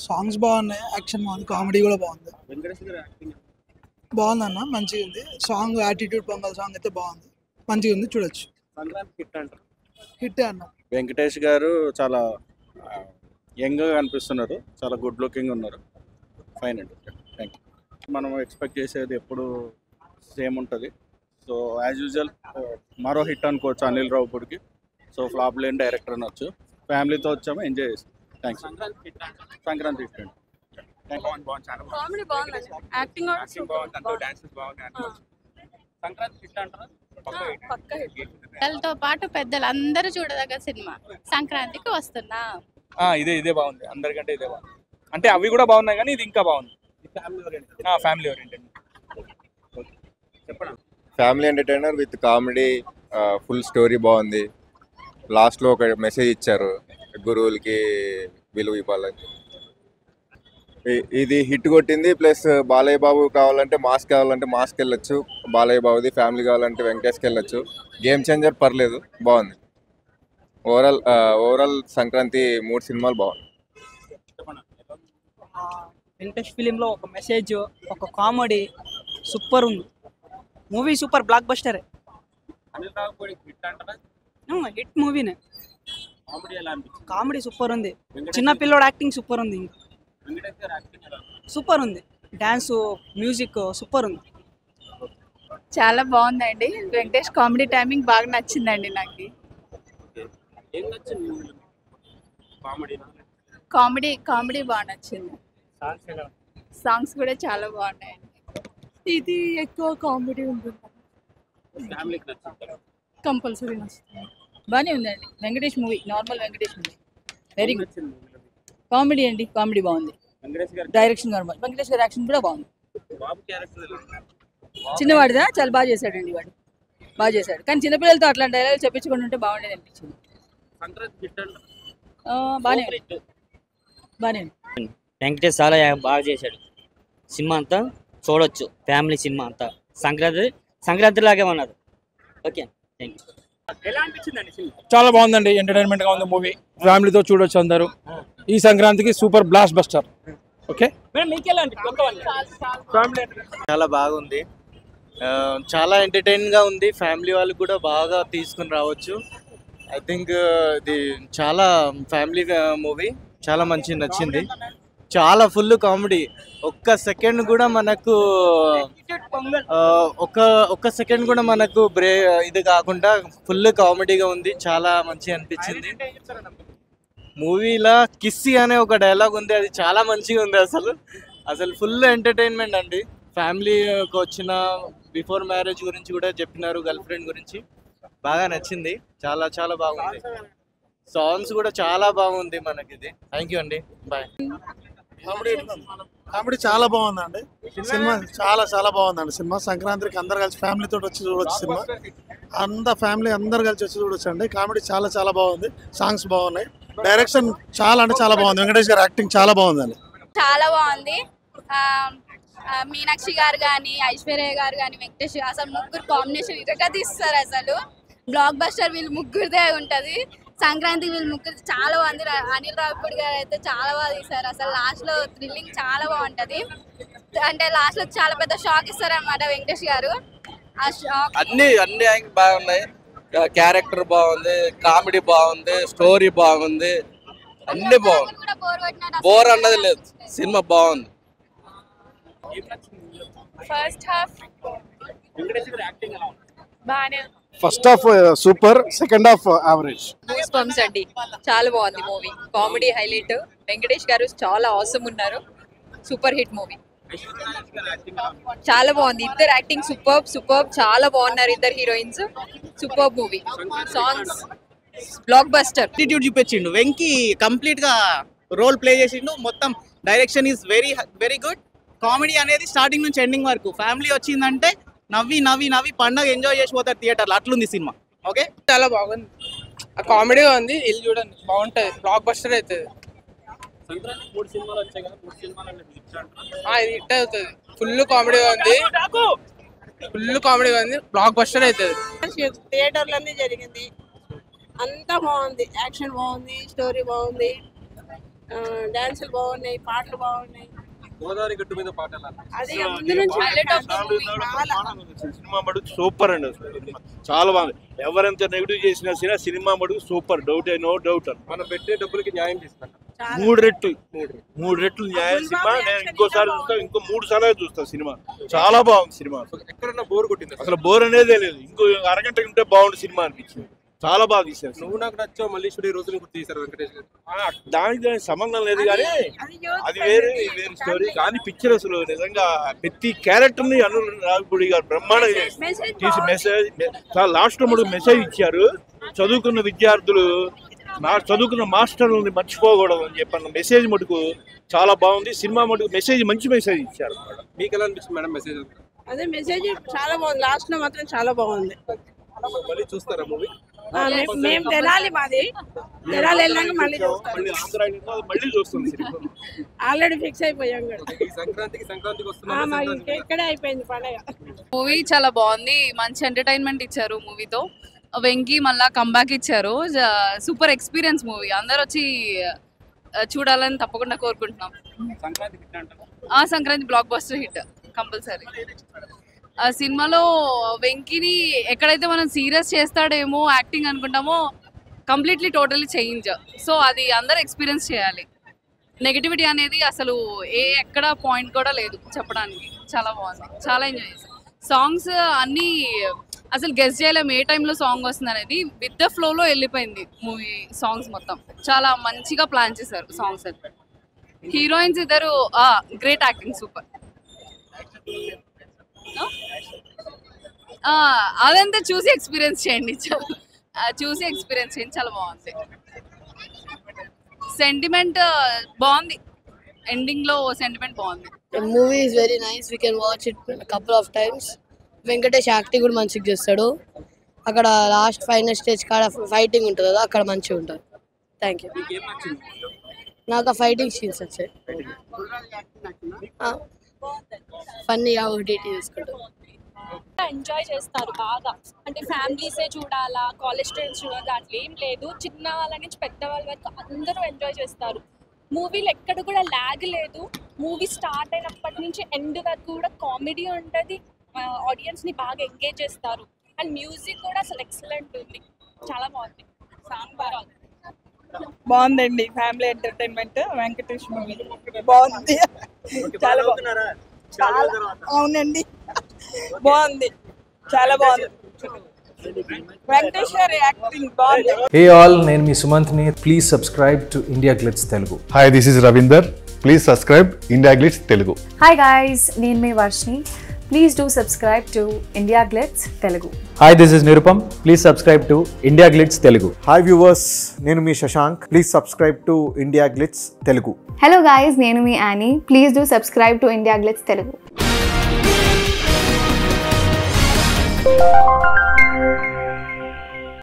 Songs బాగున్నాయి, action బాగుంది, comedy కూడా బాగుంది. బాగుందన్న, మంచిగా ఉంది. సాంగ్ యాటిట్యూడ్ పొంగల్ సాంగ్ అయితే బాగుంది, మంచిగా ఉంది, చూడొచ్చు. హిట్ అన్న. వెంకటేష్ గారు చాలా యంగ్ గా కనిపిస్తున్నారు, చాలా గుడ్ లుకింగ్ ఉన్నారు. ఫైన్ అండి, థ్యాంక్ యూ. మనం ఎక్స్పెక్ట్ చేసేది ఎప్పుడు సేమ్ ఉంటుంది. సో యాజ్ యూజువల్ మరో హిట్ అనుకోవచ్చు అనిల్ రావుపూడికి. సో ఫ్లాప్ లేని డైరెక్టర్ అనొచ్చు. ఫ్యామిలీతో వచ్చాము, ఎంజాయ్ చేస్తాం. థ్యాంక్స్. సంక్రాంతి హిట్ అండి. కామెడీ బాగుందండి, యాక్టింగ్ పక్క హిట్. పిల్లలతో పాటు పెద్దలు అందరూ చూడదగ్గ సినిమా. సంక్రాంతికి వస్తున్నా. ఇదే బాగుంది, అందరికంటే ఇదే బాగుంది. అంటే అవి కూడా బాగున్నాయి కానీ ఇది ఇంకా బాగుంది. Family oriented. Family entertainer with comedy, full story బాగుంది. లాస్ట్లో ఒక మెసేజ్ ఇచ్చారు, గురువులకి విలువ ఇవ్వాలని. ఇది హిట్ కొట్టింది. ప్లస్ బాలయ్య బాబు కావాలంటే మాస్క్ వెళ్ళొచ్చు, బాలయ్య బాబుది. ఫ్యామిలీ కావాలంటే వెంకటేష్కి వెళ్ళొచ్చు. గేమ్ చేంజర్, పర్లేదు, బాగుంది. ఓవరాల్ సంక్రాంతి 3 సినిమాలు బాగుంది. వెంకటేష్ ఫిలింలో ఒక మెసేజ్, ఒక కామెడీ సూపర్ ఉంది. Movie super, blockbuster. Hit మూవీనే. కామెడీ సూపర్ ఉంది, చిన్న పిల్లోడు యాక్టింగ్ సూపర్ ఉంది, సూపర్ ఉంది. డాన్స్, మ్యూజిక్ సూపర్ ఉంది. చాలా బాగుందండి. వెంకటేష్ కామెడీ టైమింగ్ బాగా నచ్చిందండి నాకు. కామెడీ బాగా నచ్చింది. సాంగ్స్ కూడా చాలా బాగున్నాయండి. ఇది ఎక్కువ కామెడీ ఉంటుంది, కంపల్సరీ నచ్చుతుంది. బాగానే ఉందండి Venkatesh movie. Normal Venkatesh movie, very good. Comedy అండి, కామెడీ బాగుంది. డైరెక్షన్ గారు, వెంకటేష్ గారి యాక్షన్ కూడా బాగుంది. చిన్నవాడిదా చాలా బాగా చేశాడండి, వాడు బాగా చేశాడు. కానీ చిన్నపిల్లలతో అట్లాంటి డైలాగ్ చెప్పించుకుంటూ ఉంటే బాగుండేది అనిపించింది. బాగానే బాగానే. వెంకటేష్ చాలా బాగా చేశాడు. సినిమా అంతా చూడొచ్చు, ఫ్యామిలీ సినిమా అంతా. సంక్రాంతి లాగే ఉన్నారు. Okay, thank you. చాలా బాగుందండి, ఎంటర్టైన్మెంట్ గా ఉంది మూవీ. ఫ్యామిలీతో చూడొచ్చు అందరూ. ఈ సంక్రాంతికి సూపర్ బ్లాస్ట్ బస్టర్. ఓకే, చాలా బాగుంది, చాలా ఎంటర్టైన్ గా ఉంది. ఫ్యామిలీ వాళ్ళు కూడా బాగా తీసుకుని రావచ్చు. ఐ థింక్ ఇది చాలా ఫ్యామిలీ మూవీ, చాలా మంచి నచ్చింది. చాలా ఫుల్ కామెడీ. ఒక్క సెకండ్ కూడా మనకు ఒక్క సెకండ్ కూడా మనకు ఇది కాకుండా ఫుల్ కామెడీగా ఉంది. చాలా మంచి అనిపించింది. మూవీలో కిస్సీ అనే ఒక డైలాగ్ ఉంది, అది చాలా మంచిగా ఉంది. అసలు ఫుల్ ఎంటర్టైన్మెంట్ అండి. ఫ్యామిలీకి వచ్చిన బిఫోర్ మ్యారేజ్ గురించి కూడా చెప్పినారు, గర్ల్ ఫ్రెండ్ గురించి. బాగా నచ్చింది, చాలా చాలా బాగుంది. సాంగ్స్ కూడా చాలా బాగుంది మనకి. ఇది థ్యాంక్ యూ అండి, బాయ్. కామెడీ చాలా బాగుందండి సినిమా, చాలా చాలా బాగుందండి సినిమా. సంక్రాంతికి అందరు కలిసి ఫ్యామిలీతో వచ్చి చూడొచ్చు సినిమా. ఫ్యామిలీ అందరు కలిసి వచ్చి చూడొచ్చు అండి. కామెడీ చాలా చాలా బాగుంది, సాంగ్స్ బాగున్నాయి, డైరెక్షన్ చాలా అంటే చాలా బాగుంది. వెంకటేష్ గారి యాక్టింగ్ చాలా బాగుందండి. చాలా బాగుంది. మీనాక్షి గారు కానీ, ఐశ్వర్య గారు కానీ, వెంకటేష్, అసలు ముగ్గురు కాంబినేషన్ ఇరగా తీస్తారు. అసలు బ్లాక్ బస్టర్ వీళ్ళు ముగ్గురిదే ఉంటది. సంక్రాంతి వీళ్ళు ముగ్గురు చాలా బాగుంది. అనిల్ రావిపూడి గారు అయితే చాలా బాగా తీశారు. అసలు లాస్ట్ లో థ్రిల్లింగ్ చాలా బాగుంటది. అంటే లాస్ట్ లో చాలా పెద్ద షాక్ ఇస్తారు అనమాట వెంకటేష్ గారు. ఆ షాక్ అన్ని బాగున్నాయి. క్యారెక్టర్ బాగుంది, కామెడీ బాగుంది, స్టోరీ బాగుంది, అన్ని బాగుంది. బోర్ అన్నది లేదు, సినిమా బాగుంది. ఫస్ట్ హాఫ్ బాగానే, first half super, second half average. Goosebumps అండి, చాలా బాగుంది మూవీ. Comedy highlight. వెంకటేష్ గారు చాలా ఆసమ్ ఉన్నారు. సూపర్ హిట్ మూవీ, చాలా బాగుంది. ఇద్దరు యాక్టింగ్ సూపర్, చాలా బాగున్నారు ఇద్దరు heroines. Super movie. Songs blockbuster. Attitude చూపించిండు వెంకీ, కంప్లీట్ గా రోల్ ప్లే చేసిండు. మొత్తం direction is very very good. Comedy అనేది స్టార్టింగ్ నుంచి ఎండింగ్ వరకు. ఫ్యామిలీ వచ్చిందంటే నవ్వి పండగ ఎంజాయ్ చేసి పోతారు థియేటర్లో, అట్లుంది సినిమా. ఓకే, చాలా బాగుంది, కామెడీగా ఉంది. వెళ్ళి చూడండి, బాగుంటది, బ్లాక్ బస్టర్ అవుతుంది. ఇది హిట్ అవుతుంది. ఫుల్ కామెడీగా ఉంది, బ్లాక్ బస్టర్ అవుతుంది. థియేటర్లోనే జరిగింది. అంతా బాగుంది, యాక్షన్ బాగుంది, స్టోరీ బాగుంది, డాన్సులు బాగున్నాయి, పాటలు బాగున్నాయి. గోదావరి గట్టు మీద పాట అది ముందు నుంచి highlight of the movie. Cinema మడుగు సూపర్ అండి, చాలా బాగుంది. ఎవరెంత నెగిటివ్ చేసినా సరే సినిమా మడుగు సూపర్, డౌట్ నో డౌట్. మనం పెట్టే డబ్బులకి న్యాయం చేస్తాం. 3 రెట్లు న్యాయం. సినిమా నేను ఇంకోసారి చూస్తాను, ఇంకో 3 సార్లు చూస్తాను. సినిమా చాలా బాగుంది. సినిమా ఎక్కడన్నా బోర్ కొట్టింది? అసలు బోర్ అనేదే లేదు. ఇంకో అరగంట ఉంటే బాగుంది సినిమా అనిపించింది. చాలా బాగా తీశారు. నువ్వు నాకు నచ్చావు మల్లీశ్వరి రోజుని గుర్తు తీశారు వెంకటేష్ గారు. దానికి సంబంధం లేదు కానీ అది వేరే స్టోరీ. కానీ పిక్చర్ అసలు నిజంగా ప్రతి క్యారెక్టర్ ని అనిల్ రావిపూడి గారు బ్రహ్మాండంగా తీసి మెసేజ్ లాస్ట్ లో మెసేజ్ ఇచ్చారు. చదువుకున్న విద్యార్థులు చదువుకున్న మాస్టర్లని మర్చిపోకూడదు అని చెప్పిన మెసేజ్ మటుకు చాలా బాగుంది. సినిమా మటుకు మెసేజ్ మంచి మెసేజ్ ఇచ్చారు. మీకు ఎలా అనిపిస్తుంది మేడం మెసేజ్? అదే మెసేజ్ చాలా బాగుంది. లాస్ట్ లో మాత్రం చాలా బాగుంది. మళ్ళీ చూస్తారా మూవీ? మేము తెనాలి, మాది తెనాలి వెళ్ళాక మళ్ళీ చూస్తుంది. ఆల్రెడీ ఫిక్స్ అయిపోయాం కదా. సంక్రాంతికి వస్తున్నాం, ఇక్కడే అయిపోయింది పండగ. మూవీ చాలా బాగుంది, మంచి ఎంటర్టైన్మెంట్ ఇచ్చారు మూవీతో. వెంకీ మళ్ళా కంబ్యాక్ ఇచ్చారు. సూపర్ ఎక్స్పీరియన్స్ మూవీ, అందరు వచ్చి చూడాలని తప్పకుండా కోరుకుంటున్నాం. Sankranti block buster hit compulsory. ఆ సినిమాలో వెంకీని ఎక్కడైతే మనం సీరియస్ చేస్తాడేమో యాక్టింగ్ అనుకుంటామో కంప్లీట్లీ టోటలీ చేంజ్. సో అది అందరు ఎక్స్పీరియన్స్ చేయాలి. నెగిటివిటీ అనేది అసలు ఎక్కడ పాయింట్ కూడా లేదు చెప్పడానికి. చాలా బాగుంది, చాలా ఎంజాయ్ చేశాను. సాంగ్స్ అన్నీ అసలు గెస్ చేయలేము ఏ టైంలో సాంగ్ వస్తుంది అనేది. విత్ ద ఫ్లోలో వెళ్ళిపోయింది మూవీ. సాంగ్స్ మొత్తం చాలా మంచిగా ప్లాన్ చేశారు. సాంగ్స్ అయితే హీరోయిన్స్ ఇద్దరు గ్రేట్ యాక్టింగ్, సూపర్. అదంతా చూసి ఎక్స్పీరియన్స్ చేయండి, చూసి ఎక్స్పీరియన్స్ చేయండి. చాలా బాగుంది. సెంటిమెంట్ బాగుంది, ఎండింగ్ లో సెంటిమెంట్ బాగుంది. Movie is very nice, we can watch it couple of times. Venkatesh acting కూడా మంచిగా చేస్తాడు. అక్కడ లాస్ట్ ఫైనల్ స్టేజ్ కాడ ఫైటింగ్ ఉంటుంది కదా, అక్కడ మంచిగా ఉంటుంది. Thank you. నాకు ఆ ఫైటింగ్ సీన్స్ వచ్చాయి. ఫన్నీగా ఓటీటీ తీసుకుంటాం. ఎంజాయ్ చేస్తారు బాగా. అంటే ఫ్యామిలీసే చూడాలా, కాలేజ్ స్టూడెంట్స్ చూడాలా అట్లా ఏం లేదు. చిన్న వాళ్ళ నుంచి పెద్దవాళ్ళ వరకు అందరూ ఎంజాయ్ చేస్తారు. మూవీలో ఎక్కడ కూడా ల్యాగ్ లేదు. మూవీ స్టార్ట్ అయినప్పటి నుంచి ఎండ్ వరకు కూడా కామెడీ ఉంటుంది. ఆడియన్స్ని బాగా ఎంగేజ్ చేస్తారు. అండ్ మ్యూజిక్ కూడా అసలు ఎక్సలెంట్ ఉంది, చాలా బాగుంది. సాంగ్ బాగుందండి. ఫ్యామిలీ ఎంటర్టైన్మెంట్ వెంకటేష్ మూవీ బాగుంది. చాలా అవునండి, బాగుంది, చాలా బాగుంది. వెంకటేష్ గారి యాక్టింగ్ బాగుంది. హే ఆల్, నేను మీ సుమంత్ని. Please subscribe to IndiaGlitz Telugu. Hi, this is Ravinder. Please subscribe IndiaGlitz Telugu. Hi guys, నేను మీ Varshini. Please do subscribe to IndiaGlitz Telugu. Hi, this is Nirupam. Please subscribe to IndiaGlitz Telugu. Hi viewers, నేను మీ Shashank. Please subscribe to IndiaGlitz Telugu. Hello guys, నేను మీ Annie. Please do subscribe to IndiaGlitz Telugu.